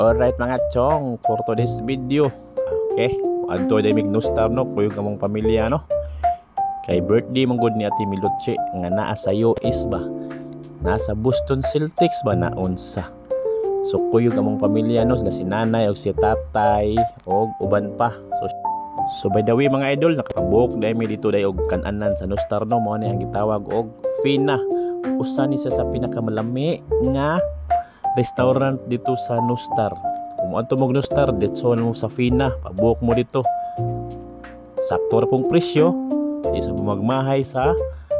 Alright mga chong, for today's video, okay, adto day mig nostar no kuyog among pamilya no. Kay birthday man gud ni Ate Milotche nga naa sa US ba. Nasa Boston Celtics ba na unsa. So kuyog among pamilya no, sila si nanay og si tatay og uban pa. So by the way mga idol, nakabuok dai mi dito day og kan-anan sa nostar no, mao ni ang gitawag og Fina. Usa ni siya sa pinakamalami nga restaurant dito sa Nostar. Kung anto mo Nostar, detso mo sa Fina, pabuok mo dito. Sakto ra pong presyo, di sa bumagmahay sa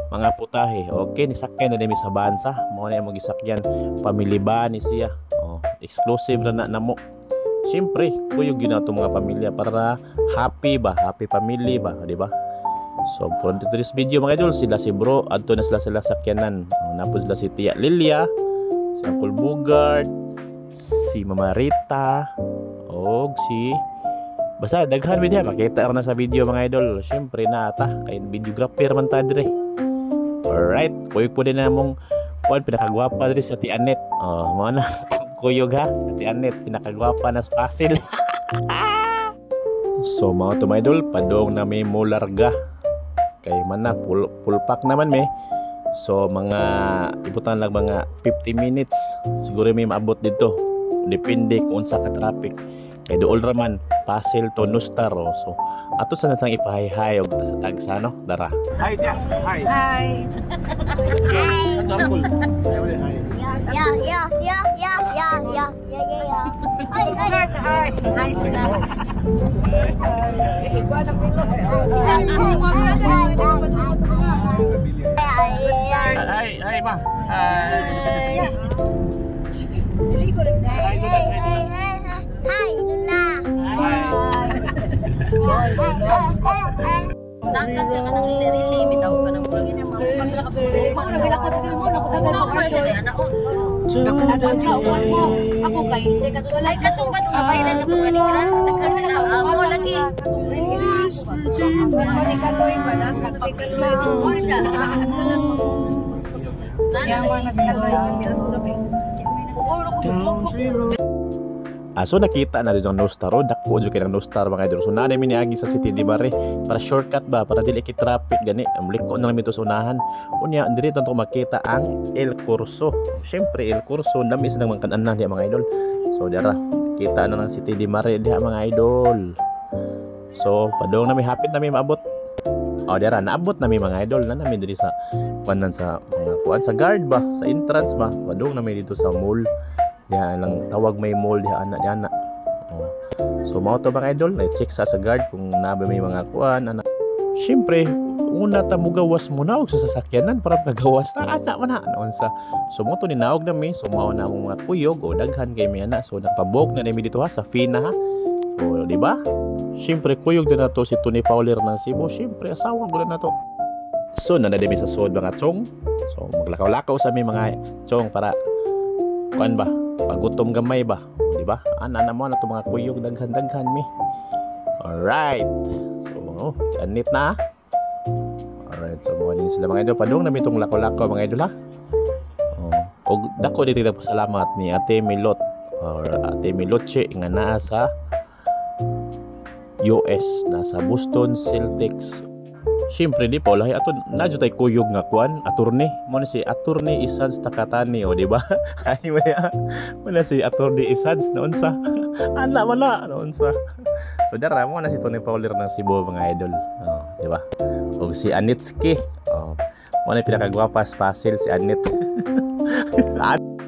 mga putahe. Okay, nisakyan na dimi sa bansa, mo na mo gisakyan. Family ba ni siya? Oh, exclusive na namo. Siyempre, kuyog ginato mga pamilya para happy ba, happy family ba, di ba? So, for today's video mga idol, sila si bro, adto na sila sakyanan. Napos sila si Tia Lilia, si Uncle Bugard, si Mama Rita, og si basta daghan video makita ra na sa video mga idol. Syempre na ata kay videographer man ta dire. Alright, kuyog po din namong kuan pinakagwapa dire si Ate Anet. Oh, mo na kuyog ha, si Ate Anet pinakagwapa na sa Pasil. So mga to mga idol, padong na may mularga. Kay man na full pack naman may. So mga ibutan lang mga 50 minutes siguro may maabot dito, depende kung unsa ka traffic. Kay dool ra man Pasil to Nostar. So ato sa natang ipahay-hay og sa tagsa no, dara. Hi dia. Hi. Hi. Hi. Uncle. Hi. Yeah. Hi. Hi. Igual ang pilo. Hi ma. Hi. Hi Luna. Nangkan siya ka ng lirili, bitaw ka ng bulag niya mga pagkakapulog sa siya na on. Nakadagan ka uwan mo. Ako kay isa katulay katubad mo kay na katungan ni Ira. Daghan sa ako lagi. Kaloy ba na? Kaloy mo siya. So nakita na dito ang Nostar, dako dito kay ang Nostar mga idol. So nanay mi niagi sa City di Bare para shortcut ba, para dili kay traffic gani. Liko na lang mito sa unahan. Unya diri tanto makita ang El Curso. Syempre El Curso namis nang kan-anan diha mga idol. So dara kita na ng City di Bare diha mga idol. So padong na may hapit na may maabot. Oh dara naabot na may mga idol na namin diri sa kanan sa mga kuan sa guard ba, sa entrance ba. Padong na may dito sa mall. Diha lang tawag may mall diha ana. Oh. So mao to mga idol, check sa guard kung nabe may mga kuan ana. Syempre una ta mo gawas muna og sa sasakyanan para kagawas ta ana man na unsa. So mo to ni naog na mi, so mao na mo mga kuyog o daghan kay mi ana. So nagpabok na mi dito ha sa Fina ha. So di ba? Syempre kuyog din na to si Tony Fowler ng Cebu. Syempre asawa ko na to. So nanadami sa sod mga chong. So maglakaw-lakaw sa mi mga chong para kuan ba? Pagutom gamay ba, di ba? Ana mo na to mga kuyog daghan mi. Alright. So, ganit na. Alright, so mga din sila mga idol. Padung na mitong lako-lako mga idol ha. Og dako dito na pasalamat ni Ate Milot or Ate Milotche nga naa sa US, nasa Boston Celtics. Siyempre di pa lahi ato nadyo tay kuyog nga kuan attorney mo na si attorney Isads Takatani o di ba? Ay mo na si attorney Isads na unsa ana man na unsa. So dara mo na si Tony Fowler ng Cebu mga idol. Oh, di ba? Og si Anitski. Oh, mo na pinakagwapa sa Pasil si Anit.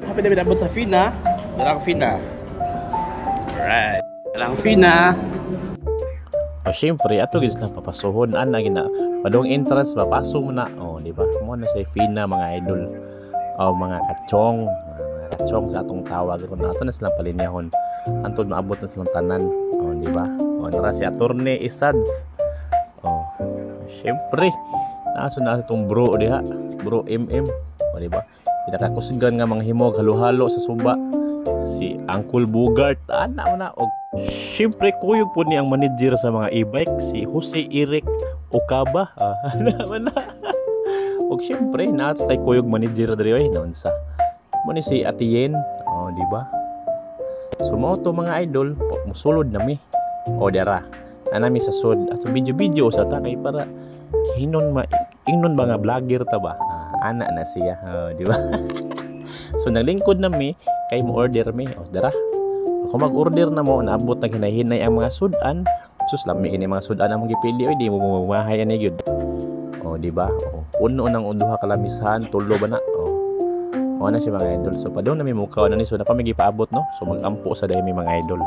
Happy na binabot sa Fina. Dara ko Fina. Alright. Dara ko Fina. O syempre ato gid lang papasuhon ana gina padong entrance papaso mo na. Oh di ba mo na sa Fina mga idol. O mga kachong sa atong tawag ron ato na silang palinyahon antod maabot na silang tanan. Oh di ba? O nara si attorney Isads. Oh syempre naso na itong bro diha, bro MM. O di ba? Pinakakusgan nga mga himog halo-halo sa suba si Uncle Bugard ana mo na. Og syempre kuyog po ni ang manager sa mga e-bike si Jose Eric Okaba. Naman na. Og syempre natay kuyog manager diri oy naunsa. Mo ni si Ate Yen, oh di ba? So mao to mga idol, musulod nami. O dara, nami sa sud at video-video sa ta kay para ingnon mga vlogger ta ba. Ana na siya, di ba? So naglingkod nami kay mo order mi. O dara. Kung mag-order na mo, naabot na hinahinay ang mga sudan. Sus lami ini mga sudan ang gipili oy, di mo mamahay ani gyud. O di ba? O puno nang duha ka lamisan, tulo ba na? O na siya mga idol. So padung nami mukaw na ni so na pa may gipaabot no. So magampo sa daymi mga idol.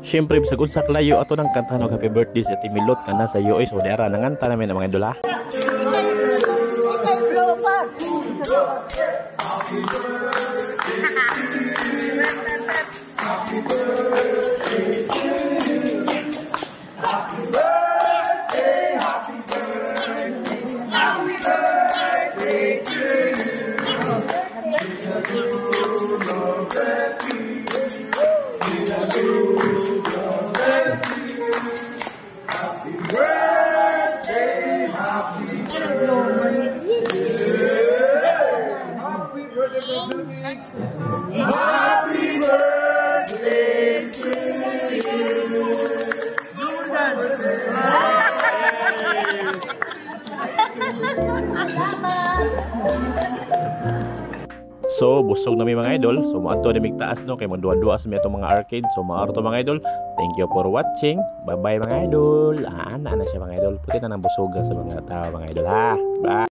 Siyempre bisag unsa klayo ato nang kanta no happy birthday sa Timilot kana sa US so dara nanganta namin ang mga idol ha. Happy birthday to you. So busog na mi mga idol. So maato na migtaas no kay magduwa-duwa sa itong mga arcade. So maaro to mga idol. Thank you for watching. Bye bye mga idol. Ana na siya mga idol. Puti na nang busoga sa mga tao mga idol ha. Bye.